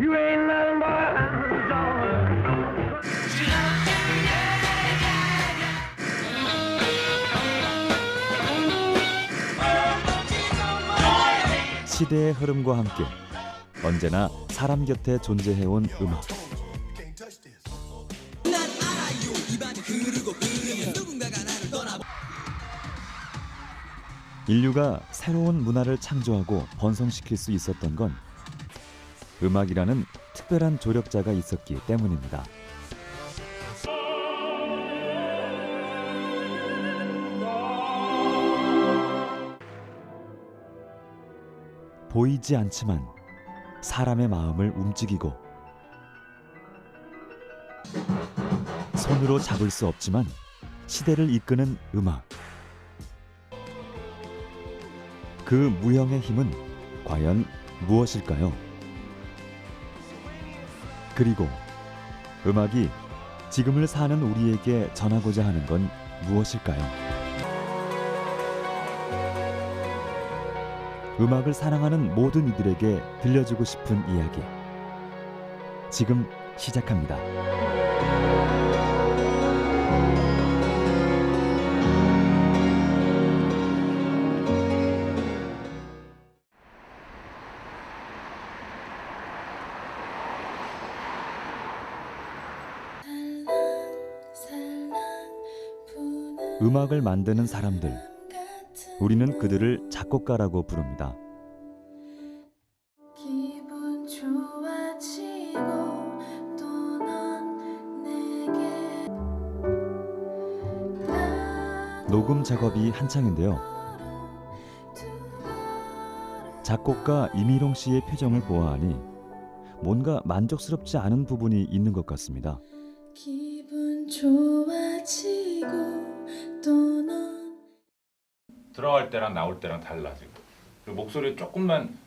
You ain't nothing but a dog. 시대의 흐름과 함께 언제나 사람 곁에 존재해온 음악. 인류가 새로운 문화를 창조하고 번성시킬 수 있었던 건 음악이라는 특별한 조력자가 있었기 때문입니다. 보이지 않지만 사람의 마음을 움직이고 손으로 잡을 수 없지만 시대를 이끄는 음악. 그 무형의 힘은 과연 무엇일까요? 그리고 음악이 지금을 사는 우리에게 전하고자 하는 건 무엇일까요? 음악을 사랑하는 모든 이들에게 들려주고 싶은 이야기. 지금 시작합니다. 음악을 만드는 사람들, 우리는 그들을 작곡가라고 부릅니다. 기분 좋아지고 또 넌 내게 녹음 작업이 한창인데요. 작곡가 이미롱 씨의 표정을 보아하니 뭔가 만족스럽지 않은 부분이 있는 것 같습니다. 기분 좋아지고 또 넌 들어갈 때랑 나올 때랑 달라 지금. 그리고 목소리 조금만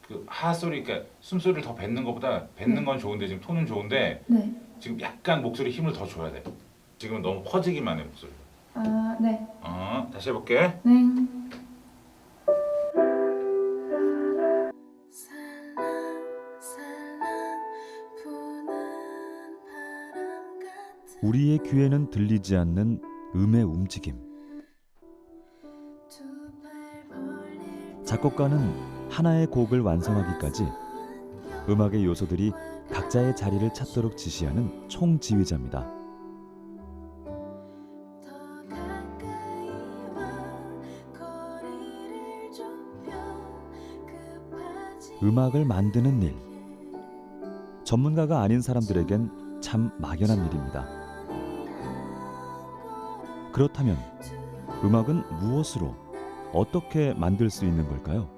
그 하소리, 그러니까 숨소리를 더 뱉는 것보다 뱉는 건 좋은데 지금 톤은 좋은데 네. 지금 약간 목소리 힘을 더 줘야 돼. 지금 너무 퍼지기만 해 목소리. 아, 네. 다시 해볼게. 네. 살랑살랑 부는 바람 같은 우리의 귀에는 들리지 않는 음의 움직임. 두 팔 벌릴 작곡가는 하나의 곡을 완성하기까지 음악의 요소들이 각자의 자리를 찾도록 지시하는 총지휘자입니다. 더 가까이 와 거리를 좁혀 급하지 음악을 만드는 일. 전문가가 아닌 사람들에겐 참 막연한 일입니다. 그렇다면 음악은 무엇으로, 어떻게 만들 수 있는 걸까요?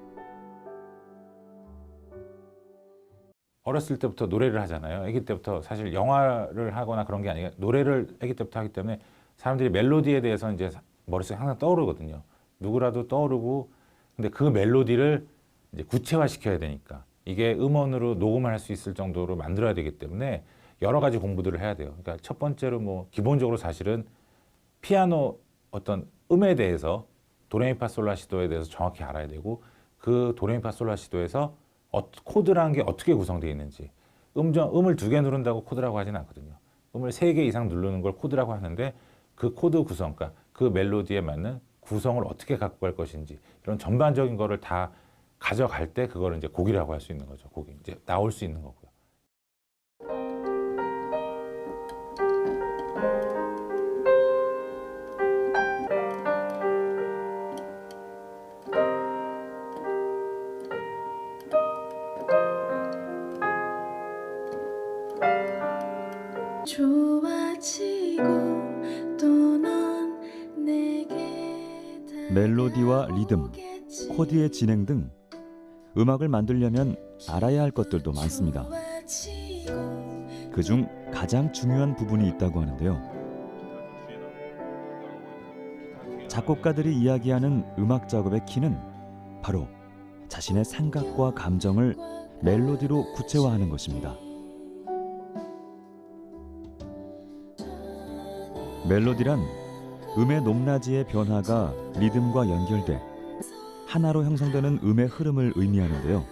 어렸을 때부터 노래를 하잖아요. 아기 때부터 사실 영화를 하거나 그런 게 아니라 노래를 아기 때부터 하기 때문에 사람들이 멜로디에 대해서 이제 머릿속에 항상 떠오르거든요. 누구라도 떠오르고, 근데 그 멜로디를 이제 구체화 시켜야 되니까 이게 음원으로 녹음을 할 수 있을 정도로 만들어야 되기 때문에 여러 가지 공부들을 해야 돼요. 그러니까 첫 번째로 뭐 기본적으로 사실은 피아노 어떤 음에 대해서 도레미파솔라시도에 대해서 정확히 알아야 되고, 그 도레미파솔라시도에서 코드라는 게 어떻게 구성되어 있는지, 음을 2개 누른다고 코드라고 하진 않거든요. 음을 3개 이상 누르는 걸 코드라고 하는데 그 코드 구성, 그러니까 그 멜로디에 맞는 구성을 어떻게 갖고 갈 것인지 이런 전반적인 거를 다 가져갈 때 그거를 이제 곡이라고 할 수 있는 거죠. 곡이 이제 나올 수 있는 거고요. 좋아지고 또 넌 내게 멜로디와 리듬, 코드의 진행 등 음악을 만들려면 알아야 할 것들도 많습니다. 그중 가장 중요한 부분이 있다고 하는데요. 작곡가들이 이야기하는 음악 작업의 키는 바로 자신의 생각과 감정을 멜로디로 구체화하는 것입니다. 멜로디란 음의 높낮이의 변화가 리듬과 연결돼 하나로 형성되는 음의 흐름을 의미하는데요.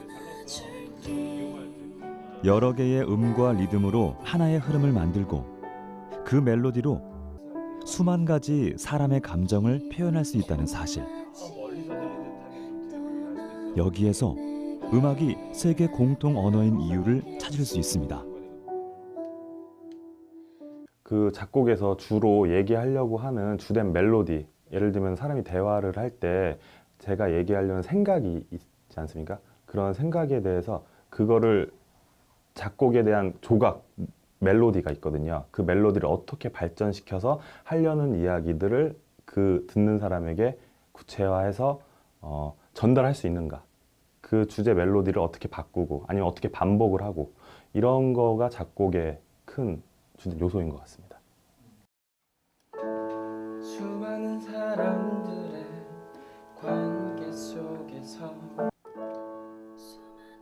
여러 개의 음과 리듬으로 하나의 흐름을 만들고 그 멜로디로 수만 가지 사람의 감정을 표현할 수 있다는 사실. 여기에서 음악이 세계 공통 언어인 이유를 찾을 수 있습니다. 그 작곡에서 주로 얘기하려고 하는 주된 멜로디, 예를 들면 사람이 대화를 할 때 제가 얘기하려는 생각이 있지 않습니까? 그런 생각에 대해서 그거를 작곡에 대한 조각, 멜로디가 있거든요. 그 멜로디를 어떻게 발전시켜서 하려는 이야기들을 그 듣는 사람에게 구체화해서 전달할 수 있는가. 그 주제 멜로디를 어떻게 바꾸고 아니면 어떻게 반복을 하고 이런 거가 작곡의 큰 주된 요소인 것 같습니다. 수많은 사람들의 관계 속에서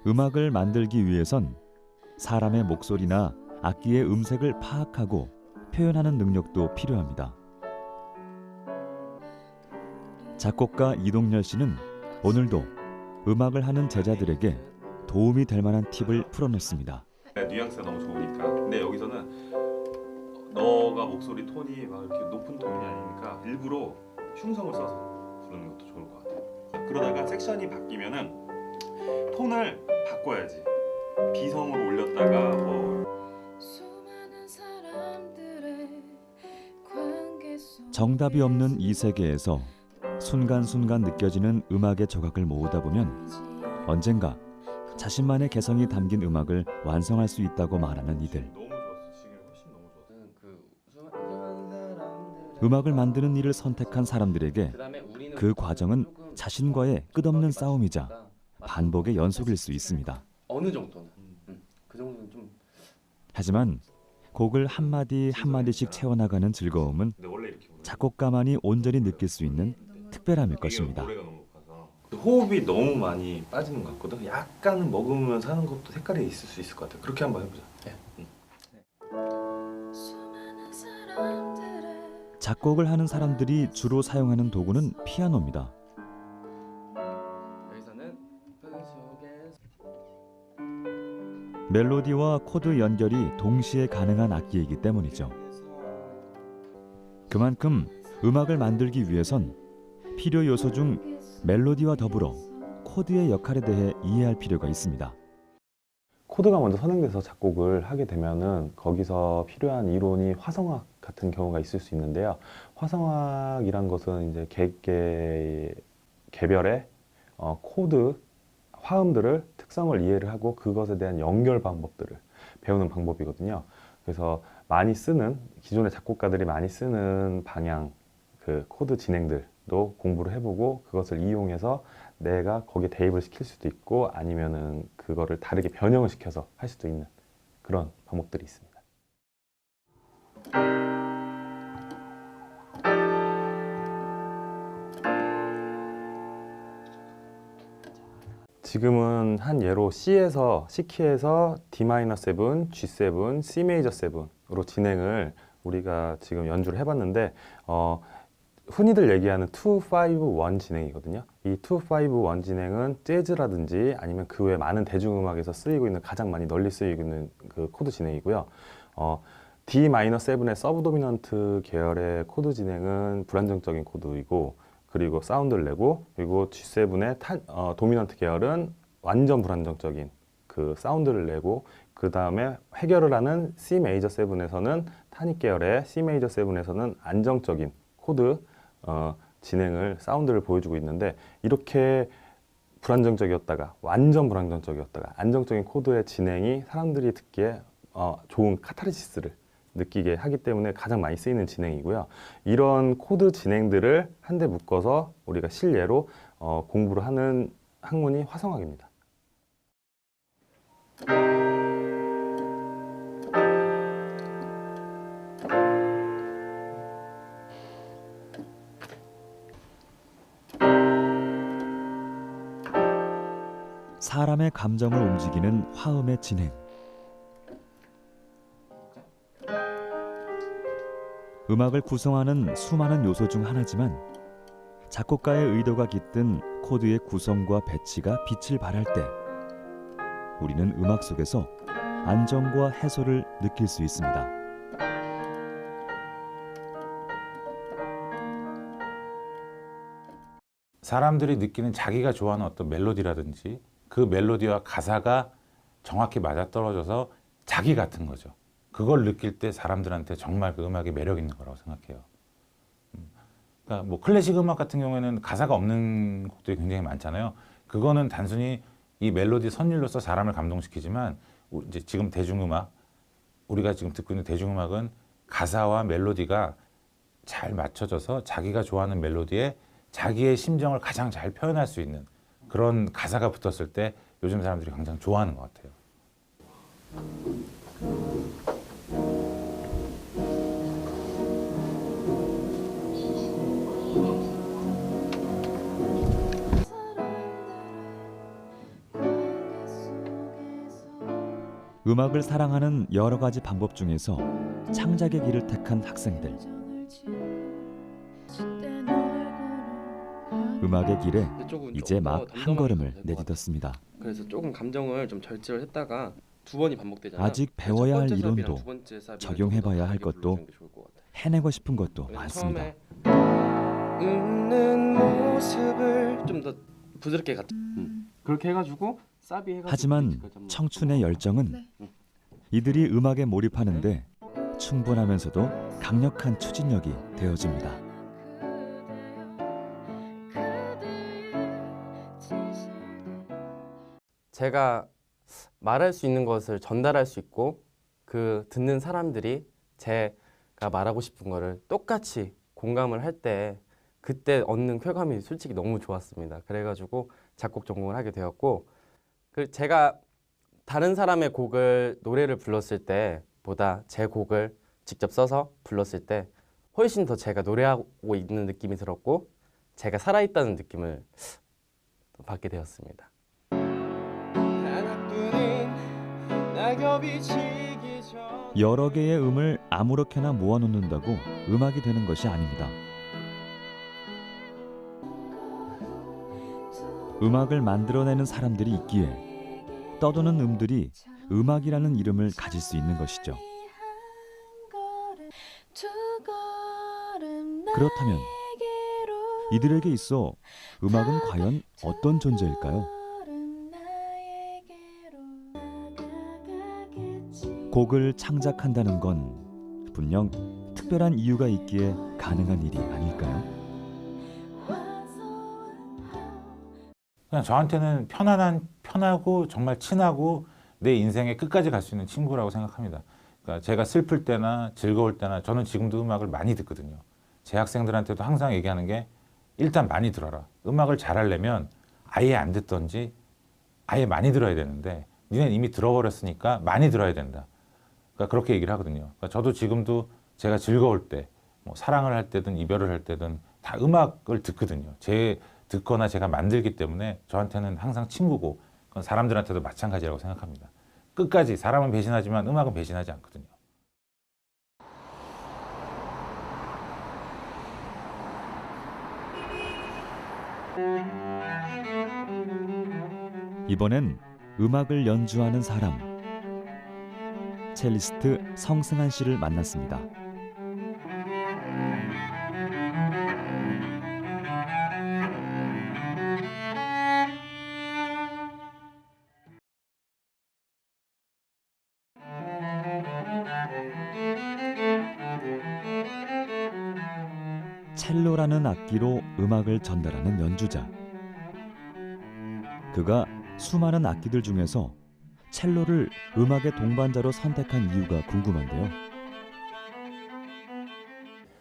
음악을 만들기 위해선 사람의 목소리나 악기의 음색을 파악하고 표현하는 능력도 필요합니다. 작곡가 이동열 씨는 오늘도 음악을 하는 제자들에게 도움이 될 만한 팁을 풀어냈습니다. 뉘앙스가 너무 좋으니까. 근데 여기서는 너가 목소리 톤이 막 이렇게 높은 톤이 아니니까 일부러 흉성을 써서 부르는 것도 좋을 것 같아요. 그러다가 섹션이 바뀌면은 톤을 바꿔야지. 비성으로 올렸다가 수많은 사람들의 관계 속 정답이 없는 이 세계에서 순간순간 느껴지는 음악의 조각을 모으다 보면 언젠가 자신만의 개성이 담긴 음악을 완성할 수 있다고 말하는 이들. 너무 좋았어. 지금 훨씬 너무 좋았어. 수많은 사람들의 음악을 만드는 일을 선택한 사람들에게 그다음에 우리는 그 과정은 조금 자신과의 끝없는 싸움이자 반복의 연속일 수 있습니다. 어느 정도는 그 정도는 좀 하지만 곡을 한마디 한마디씩 채워나가는 즐거움은 근데 원래 이렇게 부르는 작곡가만이 온전히 느낄 수 있는 특별함일 것입니다. 노래가 너무 높아서 호흡이 너무 많이 빠지는 것 같거든. 약간은 먹으면서 하는 것도 색깔이 있을 수 있을 것 같아. 그렇게 한번 해보자. 수많은 사람들의 작곡을 하는 사람들이 주로 사용하는 도구는 피아노입니다. 여기서는 그 속에서 멜로디와 코드 연결이 동시에 가능한 악기이기 때문이죠. 그만큼 음악을 만들기 위해선 필요 요소 중 멜로디와 더불어 코드의 역할에 대해 이해할 필요가 있습니다. 코드가 먼저 선행돼서 작곡을 하게 되면은 거기서 필요한 이론이 화성학 같은 경우가 있을 수 있는데요. 화성학이란 것은 이제 개별의 코드, 화음들을 특성을 이해를 하고 그것에 대한 연결 방법들을 배우는 방법이거든요. 그래서 많이 쓰는 기존의 작곡가들이 많이 쓰는 방향, 그 코드 진행들도 공부를 해보고 그것을 이용해서 내가 거기에 대입을 시킬 수도 있고 아니면은 그거를 다르게 변형을 시켜서 할 수도 있는 그런 방법들이 있습니다. 지금은 한 예로 C에서 C키에서 D-7, G7, C 메이저 7으로 진행을 우리가 지금 연주를 해봤는데 흔히들 얘기하는 2-5-1 진행이거든요. 이 2-5-1 진행은 재즈라든지 아니면 그 외 많은 대중음악에서 쓰이고 있는 가장 많이 널리 쓰이고 있는 그 코드 진행이고요. D-7의 서브도미넌트 계열의 코드 진행은 불안정적인 코드이고 그리고 사운드를 내고 그리고 G7의 도미넌트 계열은 완전 불안정적인 그 사운드를 내고 그 다음에 해결을 하는 C 메이저 7에서는 타닉 계열의 C 메이저 7에서는 안정적인 코드 진행을 사운드를 보여주고 있는데 이렇게 불안정적이었다가 완전 불안정적이었다가 안정적인 코드의 진행이 사람들이 듣기에 좋은 카타르시스를 느끼게 하기 때문에 가장 많이 쓰이는 진행이고요. 이런 코드 진행들을 한데 묶어서 우리가 실예로 공부를 하는 학문이 화성학입니다. 사람의 감정을 움직이는 화음의 진행. 음악을 구성하는 수많은 요소 중 하나지만 작곡가의 의도가 깃든 코드의 구성과 배치가 빛을 발할 때 우리는 음악 속에서 안정과 해소를 느낄 수 있습니다. 사람들이 느끼는 자기가 좋아하는 어떤 멜로디라든지 그 멜로디와 가사가 정확히 맞아떨어져서 자기 같은 거죠. 그걸 느낄 때 사람들한테 정말 그 음악이 매력 있는 거라고 생각해요. 그러니까 뭐 클래식 음악 같은 경우에는 가사가 없는 곡들이 굉장히 많잖아요. 그거는 단순히 이 멜로디 선율로서 사람을 감동시키지만 이제 지금 대중음악, 우리가 지금 듣고 있는 대중음악은 가사와 멜로디가 잘 맞춰져서 자기가 좋아하는 멜로디에 자기의 심정을 가장 잘 표현할 수 있는 그런 가사가 붙었을 때 요즘 사람들이 굉장히 좋아하는 것 같아요. 음악을 사랑하는 여러 가지 방법 중에서 창작의 길을 택한 학생들. 음악의 길에 이쪽은 이제 조금 더 막 한 덤덤하게 걸음을 가도 될것 같아요. 내딛었습니다. 그래서 조금 감정을 좀 절제를 했다가 두 번이 반복되잖아요. 아직 그래서 배워야 첫 할 번째 이론도 사비랑 두 번째 사비는 적용해봐야 조금 더 할 다르게 것도 불러주는 게 좋을 것 같아요. 해내고 싶은 것도 왜냐면 많습니다. 처음에 웃는 모습을 좀 더 부드럽게 갖다 그렇게 해가지고 사비 해가지고 하지만 브릿지까지 한번 청춘의 열정은 네. 이들이 음악에 몰입하는데 충분하면서도 강력한 추진력이 되어줍니다. 제가 말할 수 있는 것을 전달할 수 있고 그 듣는 사람들이 제가 말하고 싶은 거를 똑같이 공감을 할 때 그때 얻는 쾌감이 솔직히 너무 좋았습니다. 그래가지고 작곡 전공을 하게 되었고 그 제가 다른 사람의 곡을 노래를 불렀을 때보다 제 곡을 직접 써서 불렀을 때 훨씬 더 제가 노래하고 있는 느낌이 들었고 제가 살아있다는 느낌을 받게 되었습니다. 낙엽이 지기 전 여러 개의 음을 아무렇게나 모아놓는다고 음악이 되는 것이 아닙니다. 음악을 만들어내는 사람들이 있기에 떠도는 음들이 음악이라는 이름을 가질 수 있는 것이죠. 그렇다면 이들에게 있어 음악은 과연 어떤 존재일까요? 곡을 창작한다는 건 분명 특별한 이유가 있기에 가능한 일이 아닐까요? 그냥 저한테는 편하고 정말 친하고 내 인생의 끝까지 갈 수 있는 친구라고 생각합니다. 그러니까 제가 슬플 때나 즐거울 때나 저는 지금도 음악을 많이 듣거든요. 제 학생들한테도 항상 얘기하는 게 일단 많이 들어라. 음악을 잘하려면 아예 안 듣던지 아예 많이 들어야 되는데 니네는 이미 들어버렸으니까 많이 들어야 된다. 그러니까 그렇게 얘기를 하거든요. 그러니까 저도 지금도 제가 즐거울 때, 뭐 사랑을 할 때든 이별을 할 때든 다 음악을 듣거든요. 듣거나 제가 만들기 때문에 저한테는 항상 친구고 그건 사람들한테도 마찬가지라고 생각합니다. 끝까지 사람은 배신하지만 음악은 배신하지 않거든요. 이번엔 음악을 연주하는 사람, 첼리스트 성승한 씨를 만났습니다. 첼로라는 악기로 음악을 전달하는 연주자. 그가 수많은 악기들 중에서 첼로를 음악의 동반자로 선택한 이유가 궁금한데요.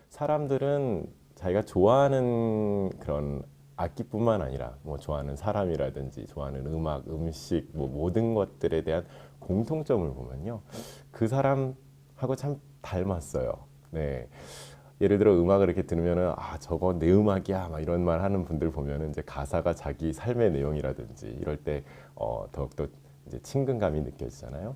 사람들은 자기가 좋아하는 그런 악기뿐만 아니라 뭐 좋아하는 사람이라든지 좋아하는 음악, 음식, 뭐 모든 것들에 대한 공통점을 보면요, 그 사람하고 참 닮았어요. 네. 예를 들어 음악을 이렇게 들으면은 아 저거 내 음악이야 막 이런 말 하는 분들 보면은 이제 가사가 자기 삶의 내용이라든지 이럴 때 더욱더 이제 친근감이 느껴지잖아요.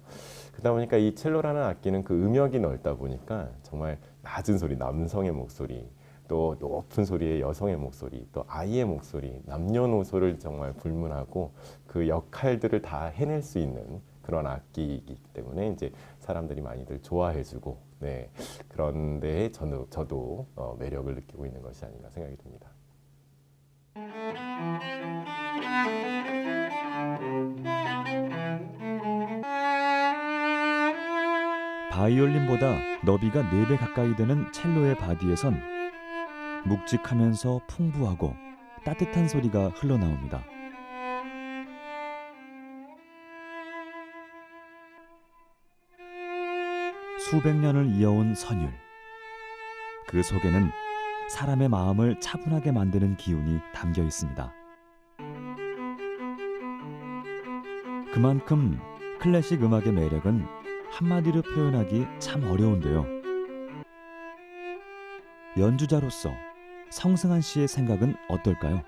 그러다 보니까 이 첼로라는 악기는 그 음역이 넓다 보니까 정말 낮은 소리, 남성의 목소리, 또 높은 소리의 여성의 목소리, 또 아이의 목소리, 남녀노소를 정말 불문하고 그 역할들을 다 해낼 수 있는 그런 악기이기 때문에 이제 사람들이 많이들 좋아해주고 네, 그런 데에 저도 매력을 느끼고 있는 것이 아닌가 생각이 듭니다. 바이올린보다 너비가 4배 가까이 되는 첼로의 바디에선 묵직하면서 풍부하고 따뜻한 소리가 흘러나옵니다. 수백 년을 이어온 선율. 그 속에는 사람의 마음을 차분하게 만드는 기운이 담겨 있습니다. 그만큼 클래식 음악의 매력은 한마디로 표현하기 참 어려운데요. 연주자로서 성승한 씨의 생각은 어떨까요?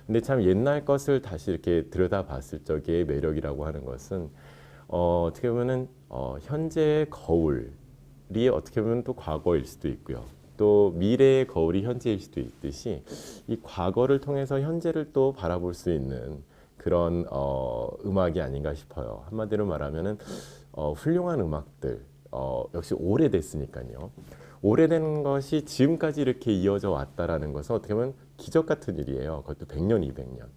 근데 참 옛날 것을 다시 이렇게 들여다봤을 적의 매력이라고 하는 것은 어떻게 보면은 현재의 거울이 어떻게 보면 또 과거일 수도 있고요. 또 미래의 거울이 현재일 수도 있듯이 이 과거를 통해서 현재를 또 바라볼 수 있는 그런 음악이 아닌가 싶어요. 한마디로 말하면은 훌륭한 음악들 역시 오래됐으니까요. 오래된 것이 지금까지 이렇게 이어져 왔다라는 것은 어떻게 보면 기적 같은 일이에요. 그것도 100년, 200년.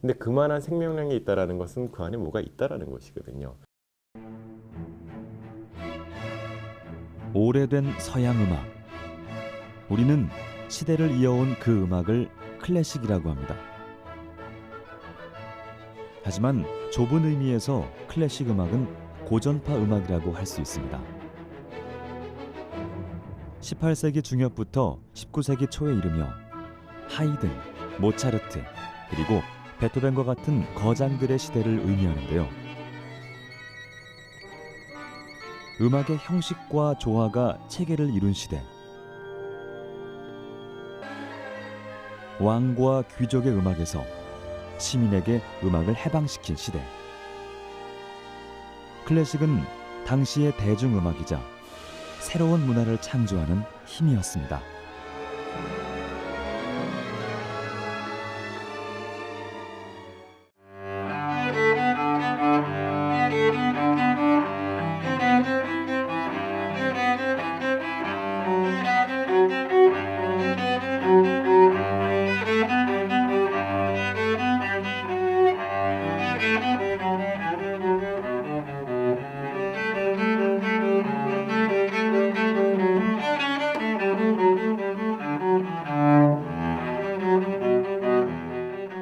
근데 그만한 생명력이 있다라는 것은 그 안에 뭐가 있다라는 것이거든요. 오래된 서양 음악. 우리는 시대를 이어온 그 음악을 클래식이라고 합니다. 하지만 좁은 의미에서 클래식 음악은 고전파 음악이라고 할 수 있습니다. 18세기 중엽부터 19세기 초에 이르며 하이든, 모차르트, 그리고 베토벤과 같은 거장들의 시대를 의미하는데요. 음악의 형식과 조화가 체계를 이룬 시대. 왕과 귀족의 음악에서 시민에게 음악을 해방시킨 시대. 클래식은 당시의 대중음악이자 새로운 문화를 창조하는 힘이었습니다.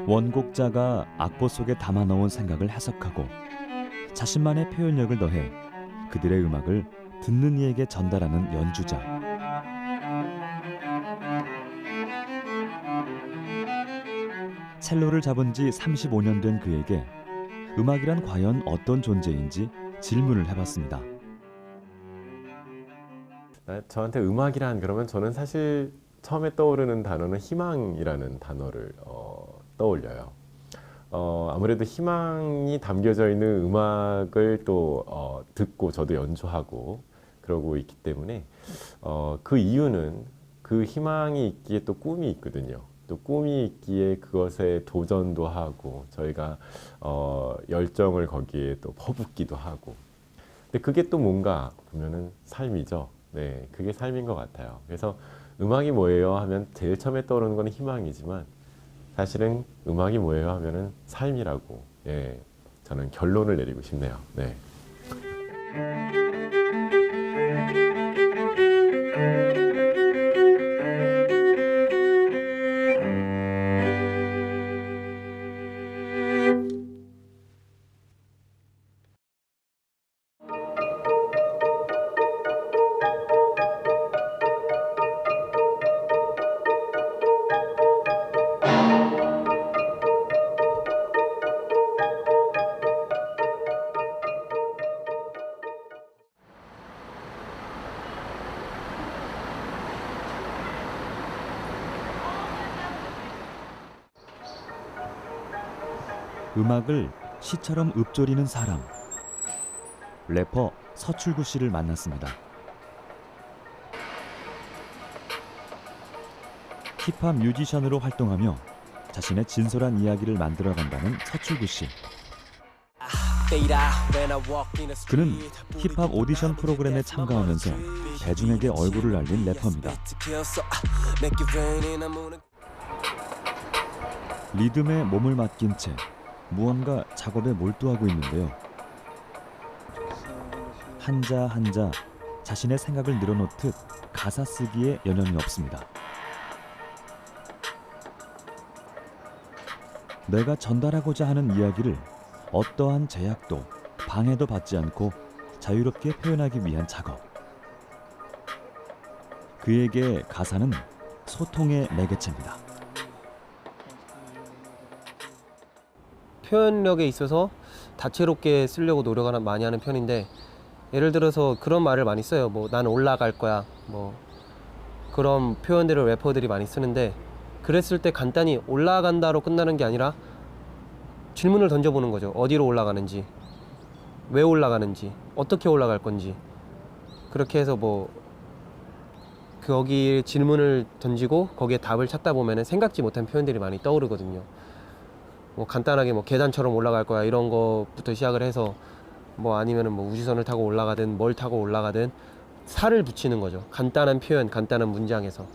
원곡자가 악보 속에 담아놓은 생각을 해석하고 자신만의 표현력을 더해 그들의 음악을 듣는 이에게 전달하는 연주자. 첼로를 잡은 지 35년 된 그에게 음악이란 과연 어떤 존재인지 질문을 해봤습니다. 저한테 음악이란 그러면 저는 사실 처음에 떠오르는 단어는 희망이라는 단어를 떠올려요. 아무래도 희망이 담겨져 있는 음악을 또 듣고 저도 연주하고 그러고 있기 때문에 그 이유는 그 희망이 있기에 또 꿈이 있거든요. 또 꿈이 있기에 그것에 도전도 하고 저희가 열정을 거기에 또 퍼붓기도 하고. 근데 그게 또 뭔가 보면은 삶이죠. 네, 그게 삶인 것 같아요. 그래서 음악이 뭐예요 하면 제일 처음에 떠오르는 건 희망이지만 사실은 음악이 뭐예요 하면은 삶이라고 저는 결론을 내리고 싶네요. 네. 음악을 시처럼 읊조리는 사람. 래퍼 서출구 씨를 만났습니다. 힙합 뮤지션으로 활동하며 자신의 진솔한 이야기를 만들어간다는 서출구 씨. 그는 힙합 오디션 프로그램에 참가하면서 대중에게 얼굴을 알린 래퍼입니다. 리듬에 몸을 맡긴 채 무언가 작업에 몰두하고 있는데요. 한자 한자 자신의 생각을 늘어놓듯 가사 쓰기에 여념이 없습니다. 내가 전달하고자 하는 이야기를 어떠한 제약도 방해도 받지 않고 자유롭게 표현하기 위한 작업. 그에게 가사는 소통의 매개체입니다. 표현력에 있어서 다채롭게 쓰려고 노력을 많이 하는 편인데, 예를 들어서 그런 말을 많이 써요. 뭐 난 올라갈 거야, 뭐 그런 표현들을 래퍼들이 많이 쓰는데, 그랬을 때 간단히 올라간다로 끝나는 게 아니라 질문을 던져보는 거죠. 어디로 올라가는지, 왜 올라가는지, 어떻게 올라갈 건지. 그렇게 해서 뭐 거기에 질문을 던지고 거기에 답을 찾다 보면은 생각지 못한 표현들이 많이 떠오르거든요. 뭐 간단하게 뭐 계단처럼 올라갈 거야 이런 거부터 시작을 해서, 뭐 아니면은 뭐 우주선을 타고 올라가든 뭘 타고 올라가든 살을 붙이는 거죠. 간단한 표현, 간단한 문장에서.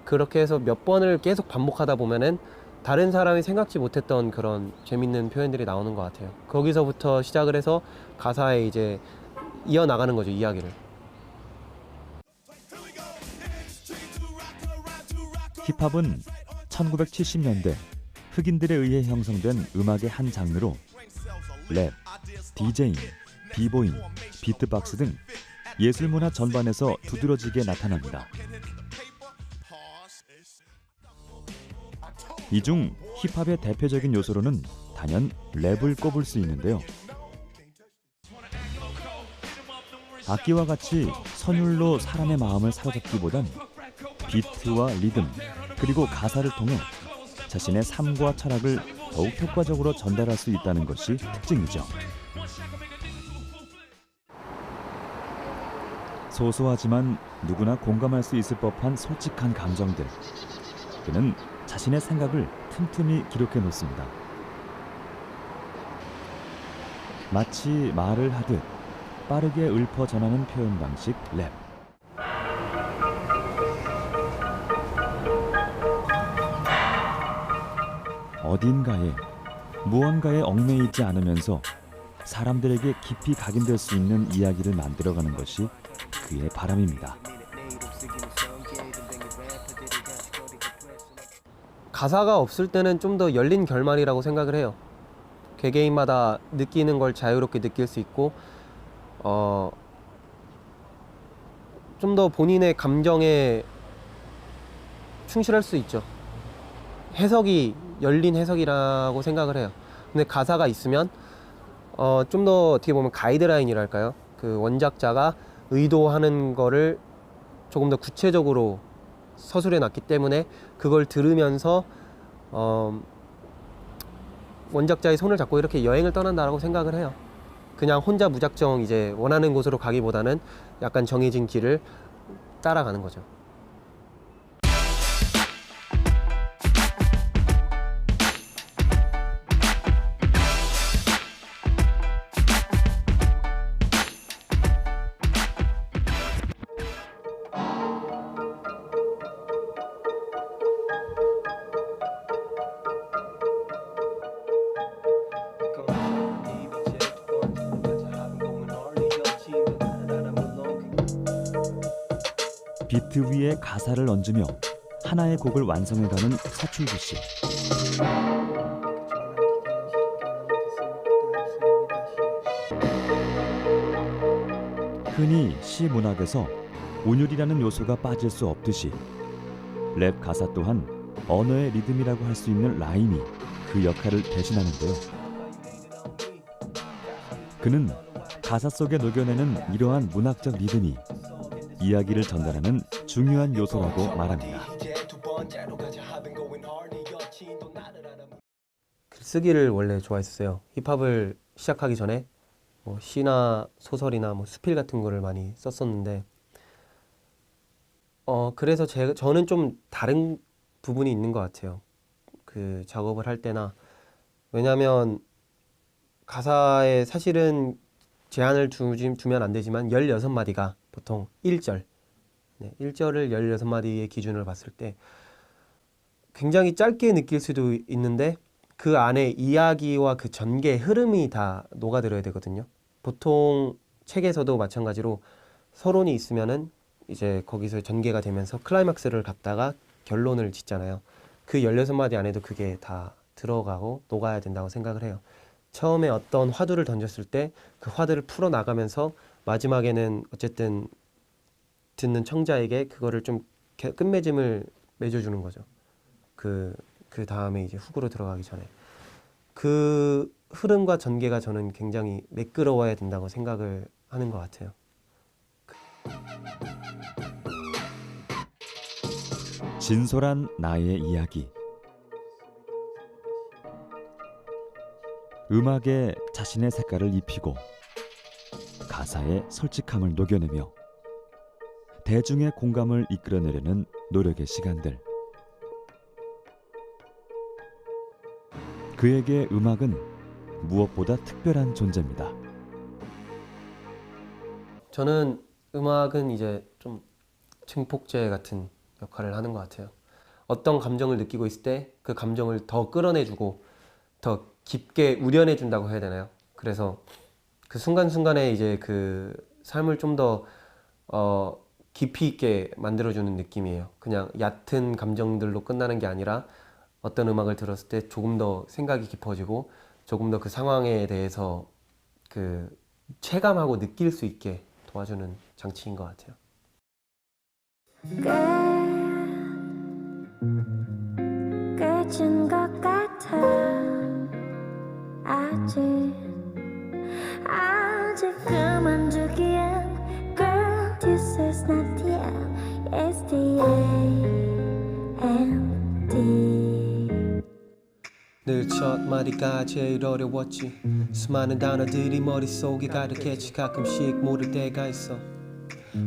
그렇게 해서 몇 번을 계속 반복하다 보면은 다른 사람이 생각지 못했던 그런 재밌는 표현들이 나오는 것 같아요. 거기서부터 시작을 해서 가사에 이제 이어나가는 거죠, 이야기를. 힙합은 1970년대 흑인들에 의해 형성된 음악의 한 장르로 랩, 디제잉, 비보잉, 비트박스 등 예술문화 전반에서 두드러지게 나타납니다. 이 중 힙합의 대표적인 요소로는 단연 랩을 꼽을 수 있는데요. 악기와 같이 선율로 사람의 마음을 사로잡기보단 비트와 리듬, 그리고 가사를 통해 자신의 삶과 철학을 더욱 효과적으로 전달할 수 있다는 것이 특징이죠. 소소하지만 누구나 공감할 수 있을 법한 솔직한 감정들. 그는 자신의 생각을 틈틈이 기록해 놓습니다. 마치 말을 하듯 빠르게 읊어 전하는 표현 방식 랩. 어딘가에 무언가에 얽매이지 않으면서 사람들에게 깊이 각인될 수 있는 이야기를 만들어가는 것이 그의 바람입니다. 가사가 없을 때는 좀 더 열린 결말이라고 생각을 해요. 개개인마다 느끼는 걸 자유롭게 느낄 수 있고, 좀 더 본인의 감정에 충실할 수 있죠. 해석이 열린 해석이라고 생각을 해요. 근데 가사가 있으면 좀 더 어떻게 보면 가이드라인이랄까요? 그 원작자가 의도하는 거를 조금 더 구체적으로 서술해 놨기 때문에 그걸 들으면서 원작자의 손을 잡고 이렇게 여행을 떠난다라고 생각을 해요. 그냥 혼자 무작정 이제 원하는 곳으로 가기보다는 약간 정해진 길을 따라가는 거죠. 비트 위에 가사를 얹으며 하나의 곡을 완성해가는 서출구 씨. 흔히 시 문학에서 운율이라는 요소가 빠질 수 없듯이 랩 가사 또한 언어의 리듬이라고 할 수 있는 라임이 그 역할을 대신하는데요. 그는 가사 속에 녹여내는 이러한 문학적 리듬이 이야기를 전달하는 중요한 요소라고 말합니다. 글쓰기를 원래 좋아했었어요. 힙합을 시작하기 전에 뭐 시나 소설이나 뭐 수필 같은 거를 많이 썼었는데, 그래서 저는 좀 다른 부분이 있는 것 같아요. 그 작업을 할 때나 왜냐하면 가사에 사실은 제한을 두면 안 되지만 16마디가 보통 1절 1절을 16마디의 기준으로 봤을 때 굉장히 짧게 느낄 수도 있는데 그 안에 이야기와 그 전개의 흐름이 다 녹아들어야 되거든요. 보통 책에서도 마찬가지로 서론이 있으면은 이제 거기서 전개가 되면서 클라이막스를 갖다가 결론을 짓잖아요. 그 16마디 안에도 그게 다 들어가고 녹아야 된다고 생각을 해요. 처음에 어떤 화두를 던졌을 때 그 화두를 풀어나가면서 마지막에는 어쨌든 듣는 청자에게 그거를 좀 끝맺음을 맺어주는 거죠. 그 다음에 이제 훅으로 들어가기 전에 그 흐름과 전개가 저는 굉장히 매끄러워야 된다고 생각을 하는 것 같아요. 진솔한 나의 이야기. 음악에 자신의 색깔을 입히고 가사에 솔직함을 녹여내며 대중의 공감을 이끌어내려는 노력의 시간들. 그에게 음악은 무엇보다 특별한 존재입니다. 저는 음악은 이제 좀 증폭제 같은 역할을 하는 것 같아요. 어떤 감정을 느끼고 있을 때 그 감정을 더 끌어내주고 더 깊게 우려내준다고 해야 되나요? 그래서 그 순간순간에 이제 그 삶을 좀 더 깊이 있게 만들어주는 느낌이에요. 그냥 얕은 감정들로 끝나는 게 아니라 어떤 음악을 들었을 때 조금 더 생각이 깊어지고 조금 더 그 상황에 대해서 그 체감하고 느낄 수 있게 도와주는 장치인 것 같아요. 끝인 것 같아. 아직 그만두기엔 Girl, this is not the end. It's the end. 늘 첫 마디가 제일 어려웠지. 수많은 단어들이 머릿속에 가득했지. 가끔씩 모를 때가 있어.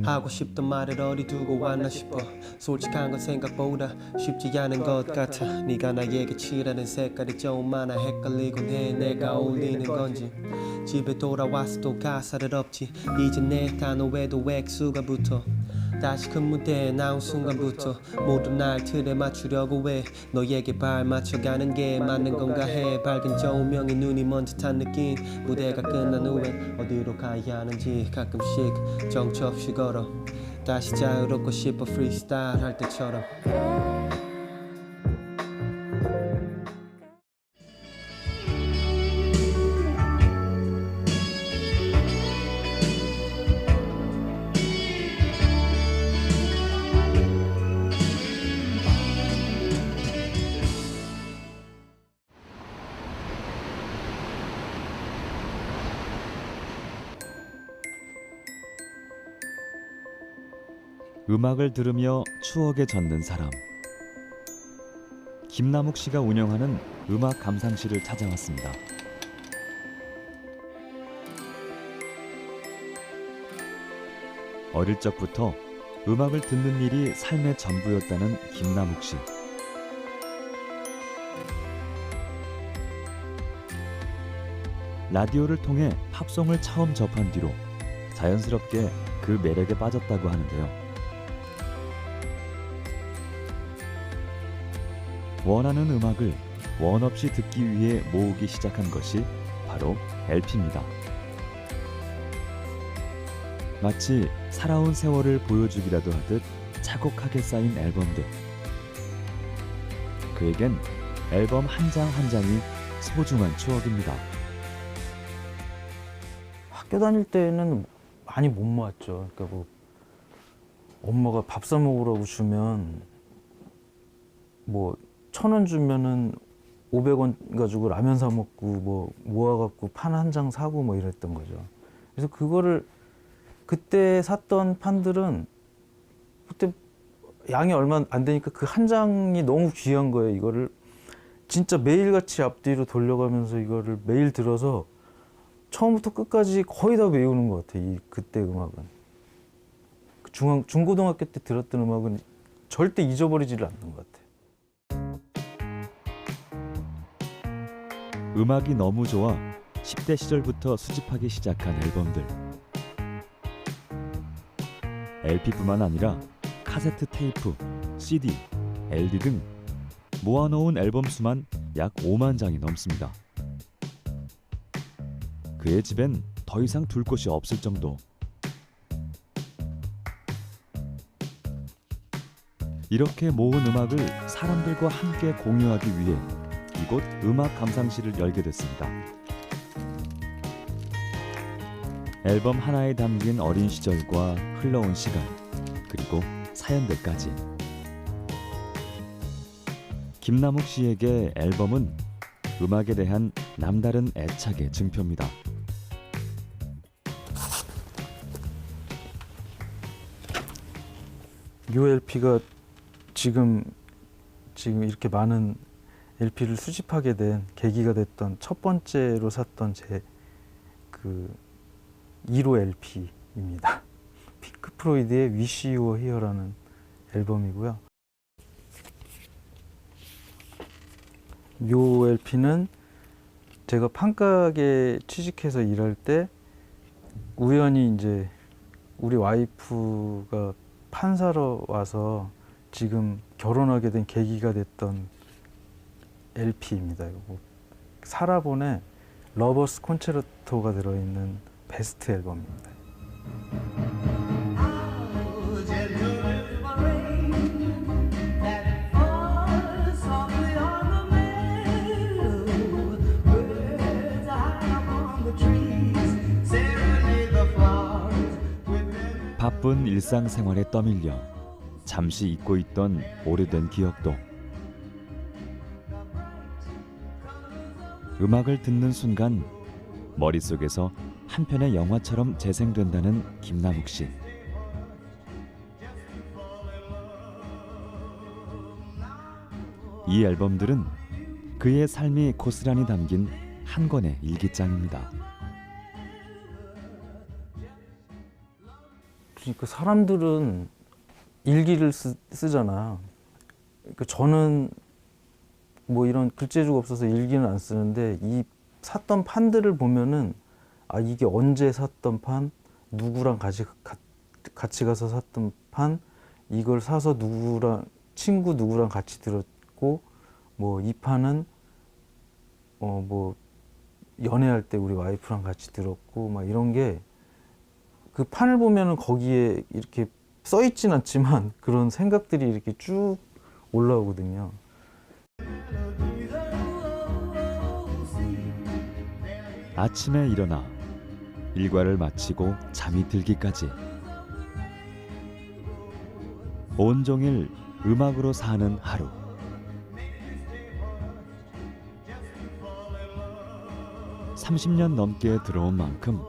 하고 싶던 말을 어디 두고 왔나 싶어. 솔직한 건 생각보다 쉽지 않은 것 같아. 네가 나에게 칠하는 색깔이 좀 많아. 헷갈리곤 해 내가 어울리는 건지. 집에 돌아왔어도 가사를 없지. 이제 내 단어에도 액수가 붙어. 다시 그 무대에 나온 순간부터 모두 날 틀에 맞추려고 해. 너에게 발 맞춰가는 게 맞는 건가 해. 밝은 조명에 눈이 먼 듯한 느낌. 무대가 끝난 후엔 어디로 가야 하는지 가끔씩 정처 없이 걸어. 다시 자유롭고 싶어 프리스타일 할 때처럼. 음악을 들으며 추억에 젖는 사람. 김남욱 씨가 운영하는 음악 감상실을 찾아왔습니다. 어릴 적부터 음악을 듣는 일이 삶의 전부였다는 김남욱 씨. 라디오를 통해 팝송을 처음 접한 뒤로 자연스럽게 그 매력에 빠졌다고 하는데요. 원하는 음악을 원 없이 듣기 위해 모으기 시작한 것이 바로 LP입니다. 마치 살아온 세월을 보여주기라도 하듯 차곡하게 쌓인 앨범들. 그에겐 앨범 한 장 한 장이 소중한 추억입니다. 학교 다닐 때는 많이 못 모았죠. 그러니까 뭐 엄마가 밥 사 먹으라고 주면 뭐 1,000원 주면은 500원 가지고 라면 사 먹고 뭐 모아갖고 판 한 장 사고 뭐 이랬던 거죠. 그래서 그거를 그때 샀던 판들은 그때 양이 얼마 안 되니까 그 한 장이 너무 귀한 거예요. 이거를 진짜 매일같이 앞뒤로 돌려가면서 이거를 매일 들어서 처음부터 끝까지 거의 다 외우는 것 같아요. 이 그때 음악은. 중고등학교 때 들었던 음악은 절대 잊어버리지를 않는 것 같아요. 음악이 너무 좋아 10대 시절부터 수집하기 시작한 앨범들. LP뿐만 아니라 카세트 테이프, CD, LD 등 모아놓은 앨범 수만 약 5만 장이 넘습니다. 그의 집엔 더 이상 둘 곳이 없을 정도. 이렇게 모은 음악을 사람들과 함께 공유하기 위해 이곳 음악 감상실을 열게 됐습니다. 앨범 하나에 담긴 어린 시절과 흘러온 시간, 그리고 사연들까지. 김남욱 씨에게 앨범은 음악에 대한 남다른 애착의 증표입니다. 이 LP가 지금 이렇게 많은 LP를 수집하게 된 계기가 됐던 첫 번째로 샀던 제 그 1호 LP입니다. 핑크 플로이드의 Wish You Were Here라는 앨범이고요. 이 LP는 제가 판가게 취직해서 일할 때 우연히 이제 우리 와이프가 판사로 와서 지금 결혼하게 된 계기가 됐던 LP입니다. 이거 사라본의 러버스 콘체르토가 들어있는 베스트 앨범입니다. 바쁜 일상생활에 떠밀려 잠시 잊고 있던 오래된 기억도 음악을 듣는 순간 머릿속에서 한 편의 영화처럼 재생된다는 김남욱 씨. 이 앨범들은 그의 삶이 고스란히 담긴 한 권의 일기장입니다. 그러니까 사람들은 일기를 쓰잖아. 그러니까 저는 뭐 이런 글재주가 없어서 일기는 안 쓰는데 이 샀던 판들을 보면은 아 이게 언제 샀던 판, 누구랑 같이 가서 샀던 판, 이걸 사서 누구랑 친구 누구랑 같이 들었고 뭐 이 판은 뭐 연애할 때 우리 와이프랑 같이 들었고 막 이런 게 그 판을 보면은 거기에 이렇게 써 있진 않지만 그런 생각들이 이렇게 쭉 올라오거든요. 아침에 일어나 일과를 마치고 잠이 들기까지 온종일 음악으로 사는 하루. (30년) 넘게 들어온 만큼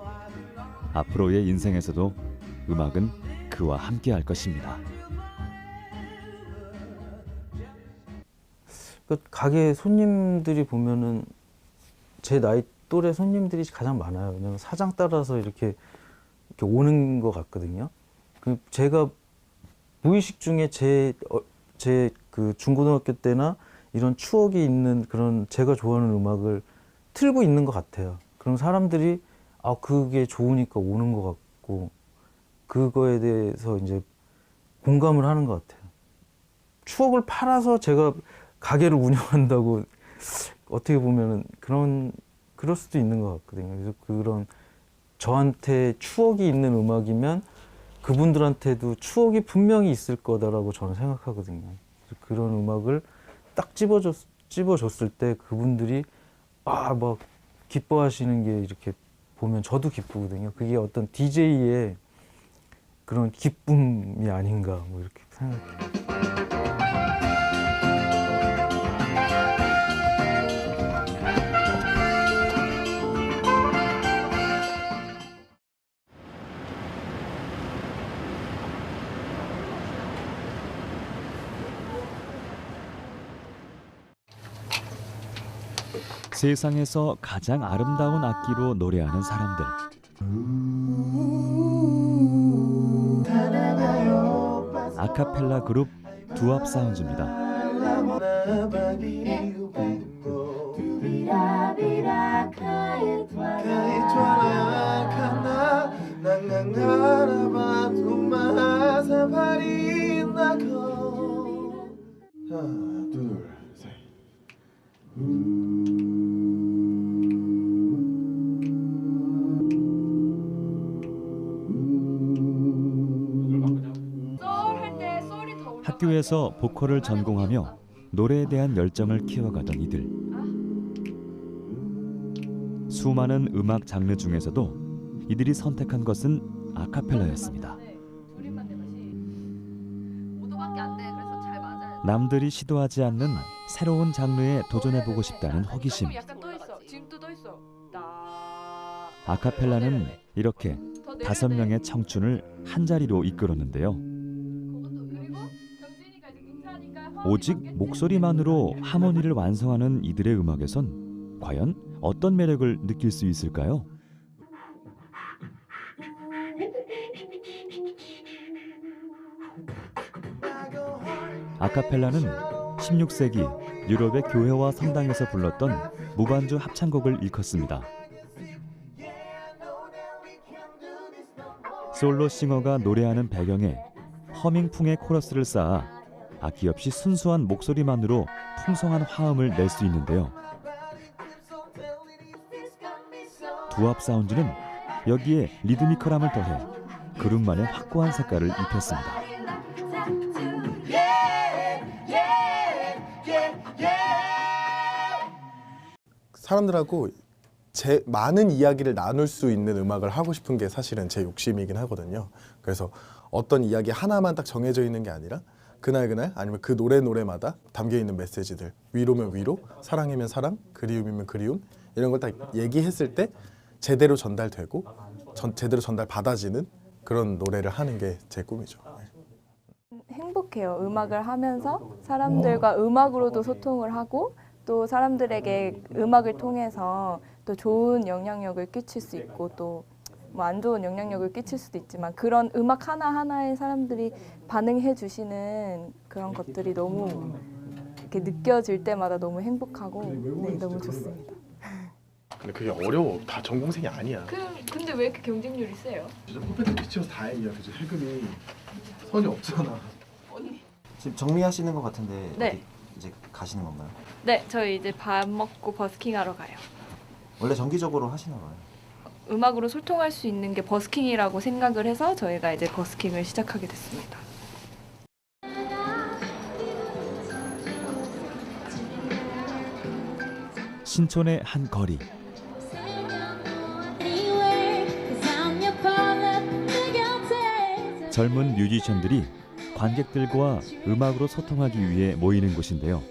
앞으로의 인생에서도 음악은 그와 함께 할 것입니다. 그 가게 손님들이 보면은 제 나이 또래 손님들이 가장 많아요. 왜냐면 사장 따라서 이렇게 오는 것 같거든요. 그 제가 무의식 중에 제 그 중고등학교 때나 이런 추억이 있는 그런 제가 좋아하는 음악을 틀고 있는 것 같아요. 그럼 사람들이 아 그게 좋으니까 오는 것 같고 그거에 대해서 이제 공감을 하는 것 같아요. 추억을 팔아서 제가 가게를 운영한다고 어떻게 보면은 그럴 수도 있는 것 같거든요. 그래서 그런 저한테 추억이 있는 음악이면 그분들한테도 추억이 분명히 있을 거다라고 저는 생각하거든요. 그래서 그런 음악을 딱 집어줬을 때 그분들이 막 기뻐하시는 게 이렇게 보면 저도 기쁘거든요. 그게 어떤 DJ의 그런 기쁨이 아닌가 뭐 이렇게 생각해요. 세상에서 가장 아름다운 악기로 노래하는 사람들. 아카펠라 그룹 두압 사운즈입니다. 학교에서 보컬을 전공하며 노래에 대한 열정을 키워가던 이들. 수많은 음악 장르 중에서도 이들이 선택한 것은 아카펠라였습니다. 남들이 시도하지 않는 새로운 장르에 도전해보고 싶다는 호기심. 아카펠라는 이렇게 5명의 청춘을 한자리로 이끌었는데요. 오직 목소리만으로 하모니를 완성하는 이들의 음악에선 과연 어떤 매력을 느낄 수 있을까요? 아카펠라는 16세기 유럽의 교회와 성당에서 불렀던 무반주 합창곡을 일컫습니다. 솔로 싱어가 노래하는 배경에 허밍풍의 코러스를 쌓아 악기 없이 순수한 목소리만으로 풍성한 화음을 낼 수 있는데요. 두합 사운드는 여기에 리드미컬함을 더해 그룹만의 확고한 색깔을 입혔습니다. 사람들하고 제 많은 이야기를 나눌 수 있는 음악을 하고 싶은 게 사실은 제 욕심이긴 하거든요. 그래서 어떤 이야기 하나만 딱 정해져 있는 게 아니라 그날 아니면 그 노래마다 담겨있는 메시지들, 위로면 위로, 사랑이면 사랑, 그리움이면 그리움, 이런 걸 딱 얘기했을 때 제대로 전달되고 제대로 전달받아지는 그런 노래를 하는 게 제 꿈이죠. 행복해요. 음악을 하면서 사람들과 음악으로도 소통을 하고 또 사람들에게 음악을 통해서 또 좋은 영향력을 끼칠 수 있고 또 뭐 안 좋은 영향력을 끼칠 수도 있지만 그런 음악 하나하나에 사람들이 반응해 주시는 그런 것들이 너무 이렇게 느껴질 때마다 너무 행복하고 네, 너무 좋습니다. 근데 그게 어려워. 다 전공생이 아니야. 근데 왜 이렇게 경쟁률이 세요? 진짜 퍼펙트 피치여서 다행이야. 그죠? 세금이 선이 없잖아. 지금 정리하시는 것 같은데 네. 어디 이제 가시는 건가요? 네, 저희 이제 밥 먹고 버스킹하러 가요. 원래 정기적으로 하시나 봐요. 음악으로 소통할 수 있는 게 버스킹이라고 생각을 해서 저희가 이제 버스킹을 시작하게 됐습니다. 신촌의 한 거리. 젊은 뮤지션들이 관객들과 음악으로 소통하기 위해 모이는 곳인데요.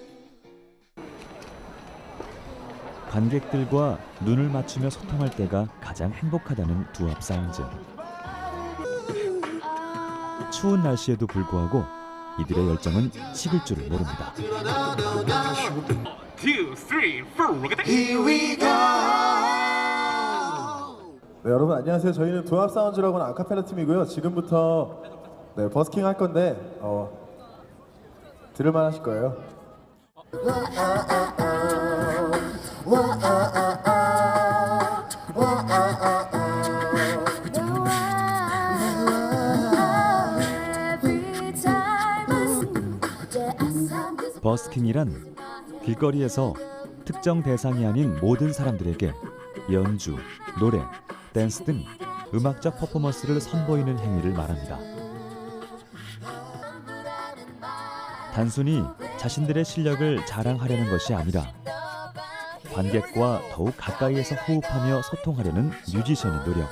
관객들과 눈을 맞추며 소통할 때가 가장 행복하다는 두합 사운드. 추운 날씨에도 불구하고 이들의 열정은 식을 줄을 모릅니다. 네, 여러분 안녕하세요. 저희는 두합 사운드라고 하는 아카펠라 팀이고요. 지금부터 버스킹 할 건데 들을만 하실 거예요. 버스킹이란 길거리에서 특정 대상이 아닌 모든 사람들에게 연주, 노래, 댄스 등 음악적 퍼포먼스를 선보이는 행위를 말합니다. 단순히 자신들의 실력을 자랑하려는 것이 아니라 관객과 더욱 가까이에서 호흡하며 소통하려는 뮤지션의 노력.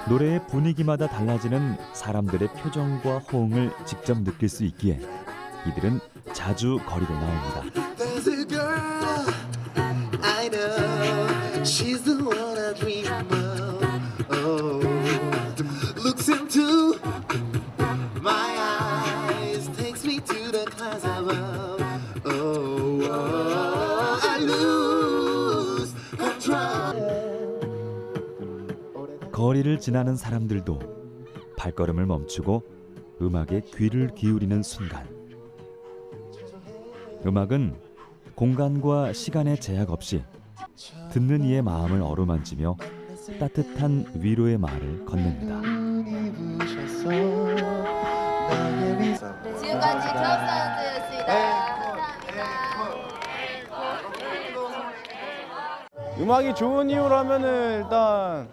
노래의 분위기마다 달라지는 사람들의 표정과 호응을 직접 느낄 수 있기에 이들은 자주 거리로 나옵니다. 거리를 지나는 사람들도 발걸음을 멈추고 음악에 귀를 기울이는 순간. 음악은 공간과 시간의 제약 없이 듣는 이의 마음을 어루만지며 따뜻한 위로의 말을 건넵니다. 지금까지 드랍 사운드였습니다. 음악이 좋은 이유라면은 일단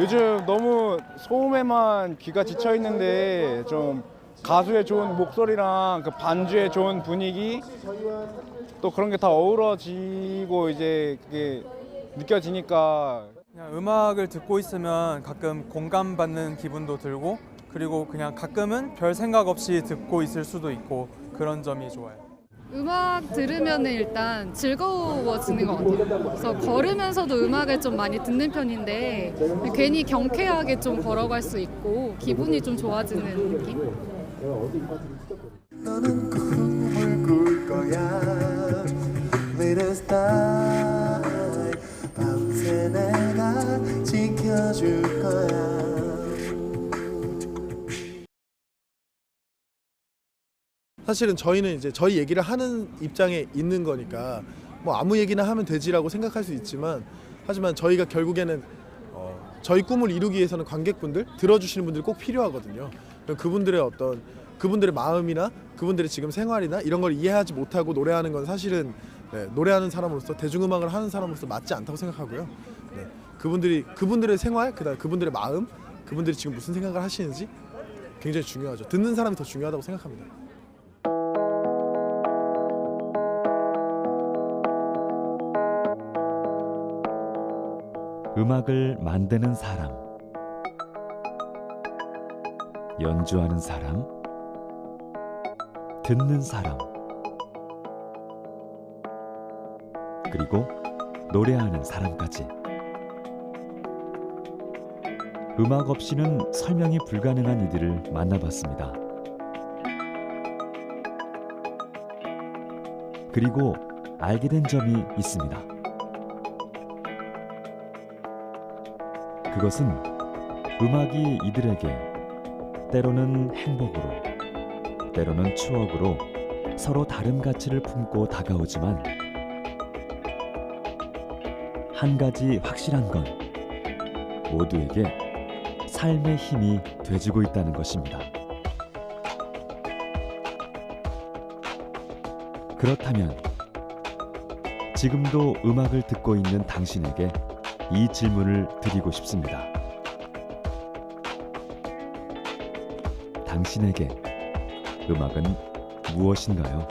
요즘 너무 소음에만 귀가 지쳐 있는데 좀 가수의 좋은 목소리랑 그 반주의 좋은 분위기 또 그런 게 다 어우러지고 이제 그게 느껴지니까 그냥 음악을 듣고 있으면 가끔 공감받는 기분도 들고 그리고 그냥 가끔은 별 생각 없이 듣고 있을 수도 있고 그런 점이 좋아요. 음악 들으면 일단 즐거워지는 것 같아요. 그래서 걸으면서도 음악을 좀 많이 듣는 편인데 괜히 경쾌하게 좀 걸어갈 수 있고 기분이 좀 좋아지는 느낌? 너는 꿈을 꿀 거야. Little star, 밤새 내가 지켜줄 거야. 사실은 저희는 이제 저희 얘기를 하는 입장에 있는 거니까 뭐 아무 얘기나 하면 되지라고 생각할 수 있지만 하지만 저희가 결국에는 저희 꿈을 이루기 위해서는 관객분들, 들어주시는 분들이 꼭 필요하거든요. 그분들의 마음이나 그분들의 지금 생활이나 이런 걸 이해하지 못하고 노래하는 건 사실은 노래하는 사람으로서 대중음악을 하는 사람으로서 맞지 않다고 생각하고요. 그분들의 생활, 그다음 그분들의 마음, 그분들이 지금 무슨 생각을 하시는지 굉장히 중요하죠. 듣는 사람이 더 중요하다고 생각합니다. 음악을 만드는 사람, 연주하는 사람, 듣는 사람, 그리고 노래하는 사람까지. 음악 없이는 설명이 불가능한 이들을 만나봤습니다. 그리고 알게 된 점이 있습니다. 그것은 음악이 이들에게 때로는 행복으로, 때로는 추억으로 서로 다른 가치를 품고 다가오지만 한 가지 확실한 건 모두에게 삶의 힘이 돼주고 있다는 것입니다. 그렇다면 지금도 음악을 듣고 있는 당신에게 이 질문을 드리고 싶습니다. 당신에게 음악은 무엇인가요?